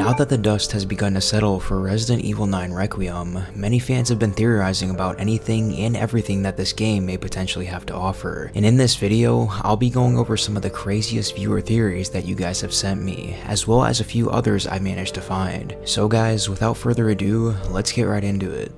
Now that the dust has begun to settle for Resident Evil 9 Requiem, many fans have been theorizing about anything and everything that this game may potentially have to offer. And in this video, I'll be going over some of the craziest viewer theories that you guys have sent me, as well as a few others I managed to find. So guys, without further ado, let's get right into it.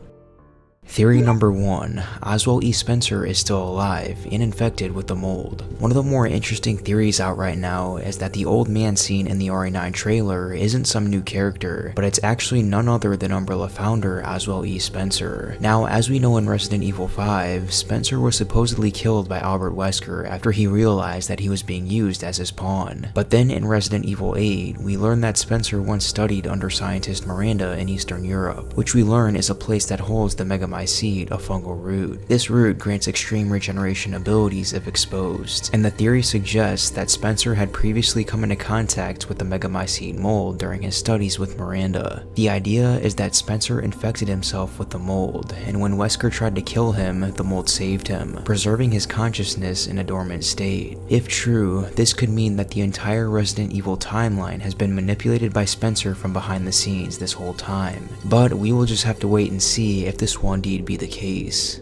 Theory number 1, Oswald E. Spencer is still alive and infected with the mold. One of the more interesting theories out right now is that the old man seen in the RE9 trailer isn't some new character, but it's actually none other than Umbrella founder Oswald E. Spencer. Now, as we know in Resident Evil 5, Spencer was supposedly killed by Albert Wesker after he realized that he was being used as his pawn. But then in Resident Evil 8, we learn that Spencer once studied under scientist Miranda in Eastern Europe, which we learn is a place that holds the Megamycete seed, a fungal root. This root grants extreme regeneration abilities if exposed, and the theory suggests that Spencer had previously come into contact with the Megamycete mold during his studies with Miranda. The idea is that Spencer infected himself with the mold, and when Wesker tried to kill him, the mold saved him, preserving his consciousness in a dormant state. If true, this could mean that the entire Resident Evil timeline has been manipulated by Spencer from behind the scenes this whole time. But we will just have to wait and see if this will indeed be the case.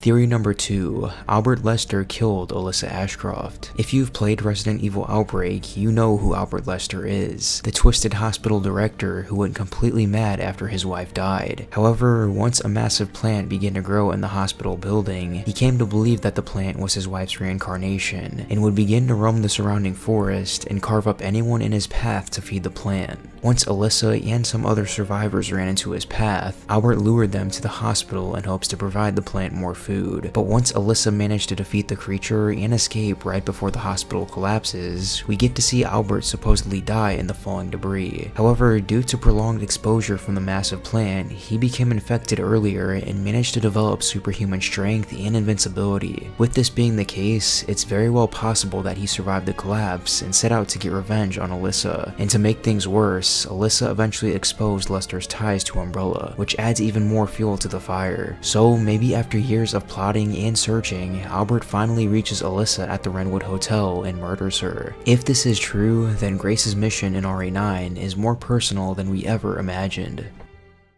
Theory number 2, Albert Lester killed Alyssa Ashcroft. If you've played Resident Evil Outbreak, you know who Albert Lester is, the twisted hospital director who went completely mad after his wife died. However, once a massive plant began to grow in the hospital building, he came to believe that the plant was his wife's reincarnation, and would begin to roam the surrounding forest and carve up anyone in his path to feed the plant. Once Alyssa and some other survivors ran into his path, Albert lured them to the hospital in hopes to provide the plant more food. But once Alyssa managed to defeat the creature and escape right before the hospital collapses, we get to see Albert supposedly die in the falling debris. However, due to prolonged exposure from the massive plant, he became infected earlier and managed to develop superhuman strength and invincibility. With this being the case, it's very well possible that he survived the collapse and set out to get revenge on Alyssa. And to make things worse, Alyssa eventually exposed Lester's ties to Umbrella, which adds even more fuel to the fire. So maybe after years of plotting and searching, Albert finally reaches Alyssa at the Wrenwood Hotel and murders her. If this is true, then Grace's mission in RE9 is more personal than we ever imagined.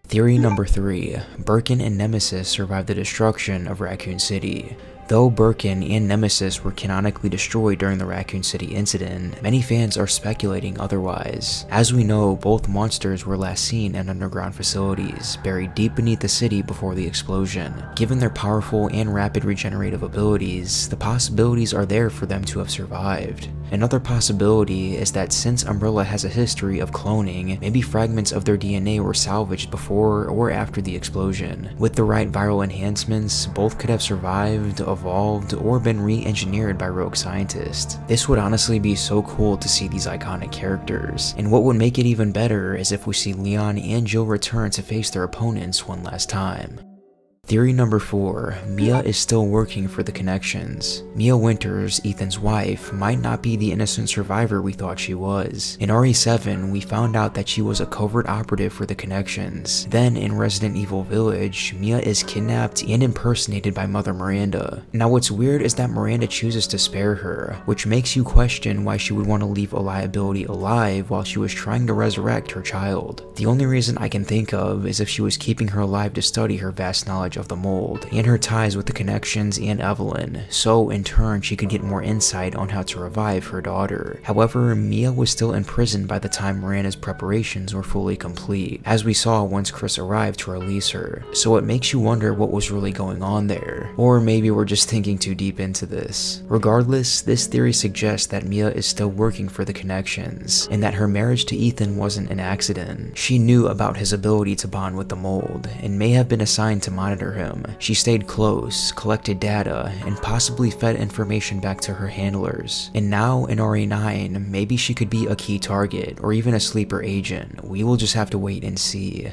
Theory number 3, Birkin and Nemesis survived the destruction of Raccoon City. Though Birkin and Nemesis were canonically destroyed during the Raccoon City incident, many fans are speculating otherwise. As we know, both monsters were last seen in underground facilities, buried deep beneath the city before the explosion. Given their powerful and rapid regenerative abilities, the possibilities are there for them to have survived. Another possibility is that since Umbrella has a history of cloning, maybe fragments of their DNA were salvaged before or after the explosion. With the right viral enhancements, both could have survived, evolved, or been re-engineered by rogue scientists. This would honestly be so cool to see these iconic characters, and what would make it even better is if we see Leon and Jill return to face their opponents one last time. Theory number 4, Mia is still working for the Connections. Mia Winters, Ethan's wife, might not be the innocent survivor we thought she was. In RE7, we found out that she was a covert operative for the Connections. Then in Resident Evil Village, Mia is kidnapped and impersonated by Mother Miranda. Now what's weird is that Miranda chooses to spare her, which makes you question why she would want to leave a liability alive while she was trying to resurrect her child. The only reason I can think of is if she was keeping her alive to study her vast knowledge of the mold and her ties with the Connections and Evelyn, so in turn she could get more insight on how to revive her daughter. However, Mia was still in prison by the time Miranda's preparations were fully complete, as we saw once Chris arrived to release her, so it makes you wonder what was really going on there. Or maybe we're just thinking too deep into this. Regardless, this theory suggests that Mia is still working for the Connections, and that her marriage to Ethan wasn't an accident. She knew about his ability to bond with the mold, and may have been assigned to monitor him. She stayed close, collected data, and possibly fed information back to her handlers. And now in RE9, maybe she could be a key target, or even a sleeper agent. We will just have to wait and see.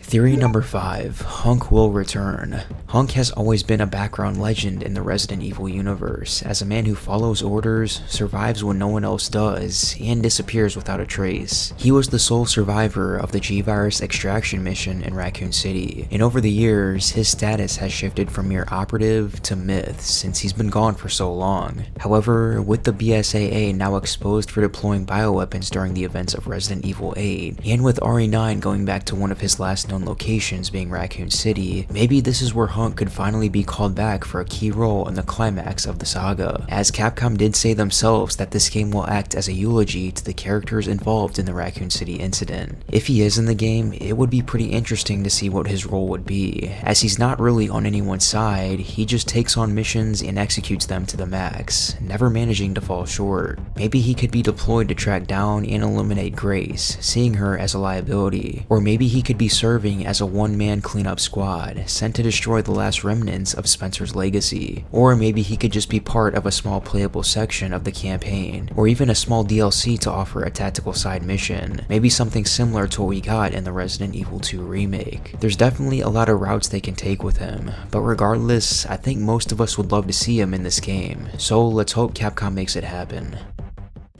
Theory number 5, Hunk will return. Hunk has always been a background legend in the Resident Evil universe, as a man who follows orders, survives when no one else does, and disappears without a trace. He was the sole survivor of the G-Virus extraction mission in Raccoon City, and over the years, his status has shifted from mere operative to myth since he's been gone for so long. However, with the BSAA now exposed for deploying bioweapons during the events of Resident Evil 8, and with RE9 going back to one of his last known locations being Raccoon City, maybe this is where Hunk could finally be called back for a key role in the climax of the saga, as Capcom did say themselves that this game will act as a eulogy to the characters involved in the Raccoon City incident. If he is in the game, it would be pretty interesting to see what his role would be, as he's not really on anyone's side, he just takes on missions and executes them to the max, never managing to fall short. Maybe he could be deployed to track down and eliminate Grace, seeing her as a liability, or maybe he could be serving as a one-man cleanup squad, sent to destroy the last remnants of Spencer's legacy. Or maybe he could just be part of a small playable section of the campaign, or even a small DLC to offer a tactical side mission, maybe something similar to what we got in the Resident Evil 2 remake. There's definitely a lot of routes they can take with him, but regardless, I think most of us would love to see him in this game, so let's hope Capcom makes it happen.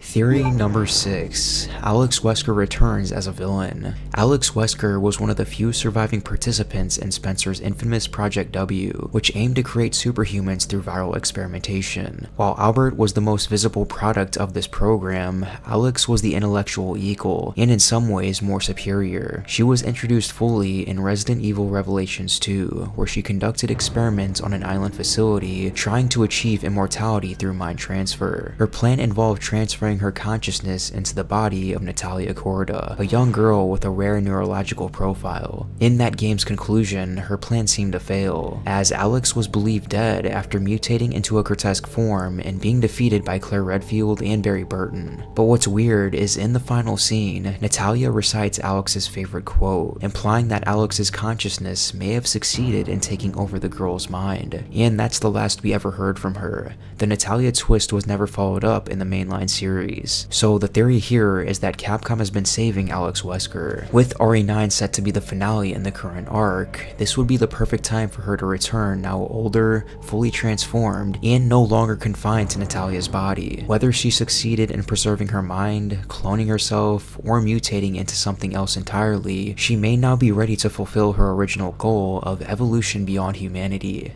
Theory number 6, Alex Wesker returns as a villain. Alex Wesker was one of the few surviving participants in Spencer's infamous Project W, which aimed to create superhumans through viral experimentation. While Albert was the most visible product of this program, Alex was the intellectual equal, and in some ways more superior. She was introduced fully in Resident Evil Revelations 2, where she conducted experiments on an island facility trying to achieve immortality through mind transfer. Her plan involved transferring her consciousness into the body of Natalia Corda, a young girl with a rare neurological profile. In that game's conclusion, her plan seemed to fail, as Alex was believed dead after mutating into a grotesque form and being defeated by Claire Redfield and Barry Burton. But what's weird is in the final scene, Natalia recites Alex's favorite quote, implying that Alex's consciousness may have succeeded in taking over the girl's mind, and that's the last we ever heard from her. The Natalia twist was never followed up in the mainline series. So the theory here is that Capcom has been saving Alex Wesker. With RE9 set to be the finale in the current arc, this would be the perfect time for her to return, now older, fully transformed, and no longer confined to Natalia's body. Whether she succeeded in preserving her mind, cloning herself, or mutating into something else entirely, she may now be ready to fulfill her original goal of evolution beyond humanity.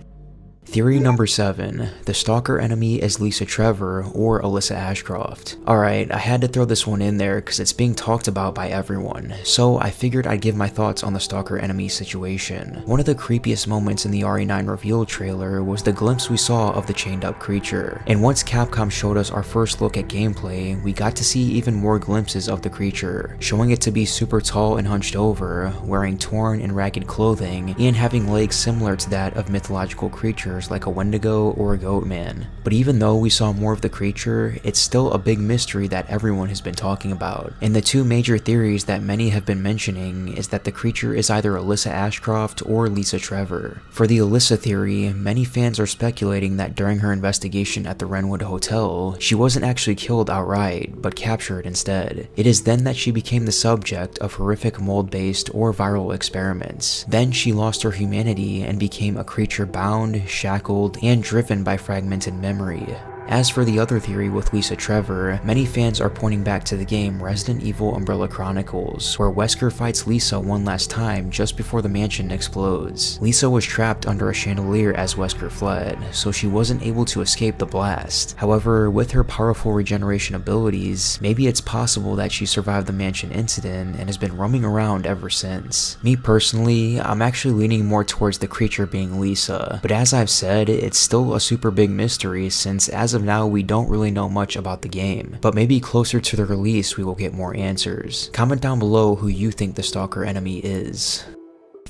Theory number 7, the Stalker enemy is Lisa Trevor or Alyssa Ashcroft. Alright, I had to throw this one in there because it's being talked about by everyone, so I figured I'd give my thoughts on the Stalker enemy situation. One of the creepiest moments in the RE9 reveal trailer was the glimpse we saw of the chained up creature, and once Capcom showed us our first look at gameplay, we got to see even more glimpses of the creature, showing it to be super tall and hunched over, wearing torn and ragged clothing, and having legs similar to that of mythological creatures like a Wendigo or a Goat Man. But even though we saw more of the creature, it's still a big mystery that everyone has been talking about. And the two major theories that many have been mentioning is that the creature is either Alyssa Ashcroft or Lisa Trevor. For the Alyssa theory, many fans are speculating that during her investigation at the Wrenwood Hotel, she wasn't actually killed outright, but captured instead. It is then that she became the subject of horrific mold-based or viral experiments. Then she lost her humanity and became a creature bound, shackled, and driven by fragmented memory. As for the other theory with Lisa Trevor, many fans are pointing back to the game Resident Evil Umbrella Chronicles, where Wesker fights Lisa one last time just before the mansion explodes. Lisa was trapped under a chandelier as Wesker fled, so she wasn't able to escape the blast. However, with her powerful regeneration abilities, maybe it's possible that she survived the mansion incident and has been roaming around ever since. Me personally, I'm actually leaning more towards the creature being Lisa, but as I've said, it's still a super big mystery since as of now we don't really know much about the game, but maybe closer to the release we will get more answers. Comment down below who you think the Stalker enemy is.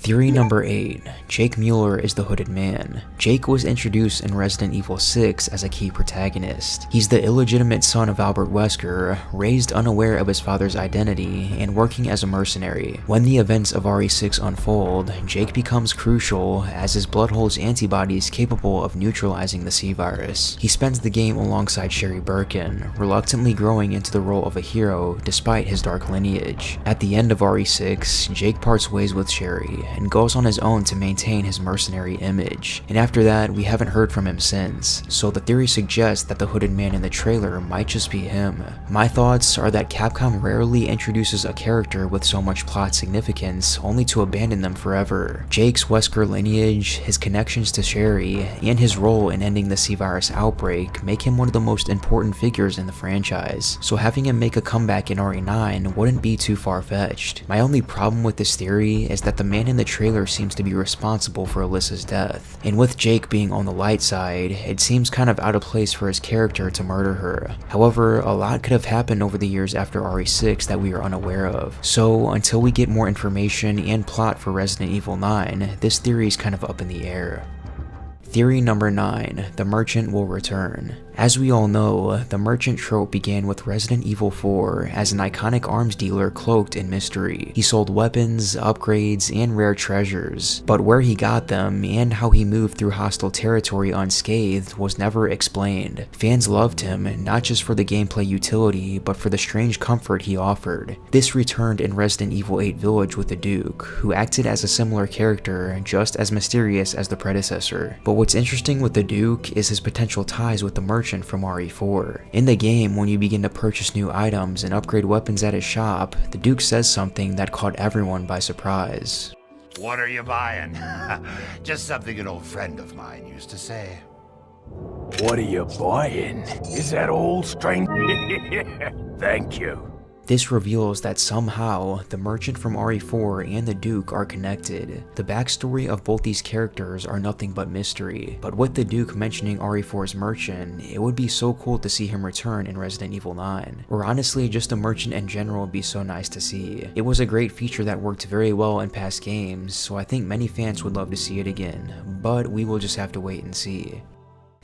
Theory number 8. Jake Muller is the Hooded Man. Jake was introduced in Resident Evil 6 as a key protagonist. He's the illegitimate son of Albert Wesker, raised unaware of his father's identity and working as a mercenary. When the events of RE6 unfold, Jake becomes crucial as his blood holds antibodies capable of neutralizing the C-virus. He spends the game alongside Sherry Birkin, reluctantly growing into the role of a hero despite his dark lineage. At the end of RE6, Jake parts ways with Sherry and goes on his own to maintain his mercenary image, and after that we haven't heard from him since, so the theory suggests that the Hooded Man in the trailer might just be him. My thoughts are that Capcom rarely introduces a character with so much plot significance only to abandon them forever. Jake's Wesker lineage, his connections to Sherry, and his role in ending the C-virus outbreak make him one of the most important figures in the franchise, so having him make a comeback in RE9 wouldn't be too far-fetched. My only problem with this theory is that the man in the trailer seems to be responsible for Alyssa's death, and with Jake being on the light side, it seems kind of out of place for his character to murder her. However, a lot could have happened over the years after RE6 that we are unaware of, so until we get more information and plot for Resident Evil 9, this theory is kind of up in the air. Theory number 9. The Merchant will return. As we all know, the merchant trope began with Resident Evil 4 as an iconic arms dealer cloaked in mystery. He sold weapons, upgrades, and rare treasures, but where he got them and how he moved through hostile territory unscathed was never explained. Fans loved him, not just for the gameplay utility, but for the strange comfort he offered. This returned in Resident Evil 8 Village with the Duke, who acted as a similar character, just as mysterious as the predecessor. But what's interesting with the Duke is his potential ties with the merchant from RE4. In the game, when you begin to purchase new items and upgrade weapons at his shop, the Duke says something that caught everyone by surprise. What are you buying? Just something an old friend of mine used to say. What are you buying? Is that all, stranger? Thank you. This reveals that somehow, the merchant from RE4 and the Duke are connected. The backstory of both these characters are nothing but mystery, but with the Duke mentioning RE4's merchant, it would be so cool to see him return in Resident Evil 9. Or honestly, just a merchant in general would be so nice to see. It was a great feature that worked very well in past games, so I think many fans would love to see it again, but we will just have to wait and see.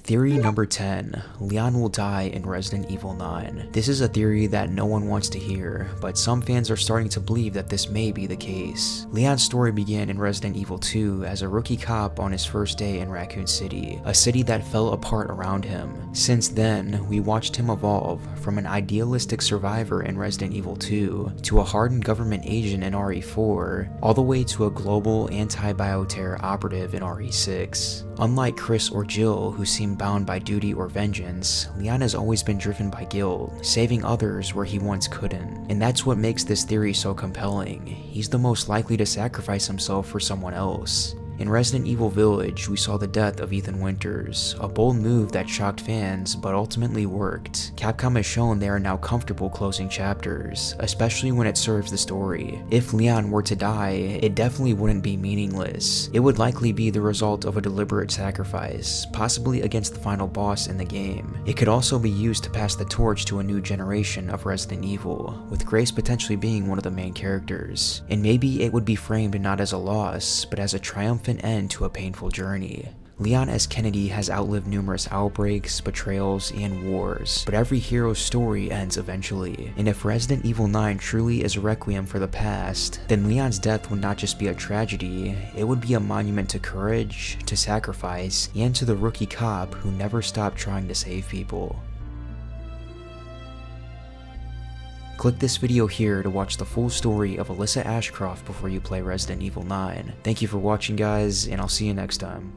Theory number 10. Leon will die in Resident Evil 9. This is a theory that no one wants to hear, but some fans are starting to believe that this may be the case. Leon's story began in Resident Evil 2 as a rookie cop on his first day in Raccoon City, a city that fell apart around him. Since then, we watched him evolve from an idealistic survivor in Resident Evil 2 to a hardened government agent in RE4, all the way to a global anti-bioterror operative in RE6. Unlike Chris or Jill, who seem bound by duty or vengeance, Leon has always been driven by guilt, saving others where he once couldn't. And that's what makes this theory so compelling. He's the most likely to sacrifice himself for someone else. In Resident Evil Village, we saw the death of Ethan Winters, a bold move that shocked fans but ultimately worked. Capcom has shown they are now comfortable closing chapters, especially when it serves the story. If Leon were to die, it definitely wouldn't be meaningless. It would likely be the result of a deliberate sacrifice, possibly against the final boss in the game. It could also be used to pass the torch to a new generation of Resident Evil, with Grace potentially being one of the main characters. And maybe it would be framed not as a loss, but as a triumphant end to a painful journey. Leon as Kennedy has outlived numerous outbreaks, betrayals, and wars, but every hero's story ends eventually. And if Resident Evil 9 truly is a requiem for the past, then Leon's death would not just be a tragedy, it would be a monument to courage, to sacrifice, and to the rookie cop who never stopped trying to save people. Click this video here to watch the full story of Alyssa Ashcroft before you play Resident Evil 9. Thank you for watching, guys, and I'll see you next time.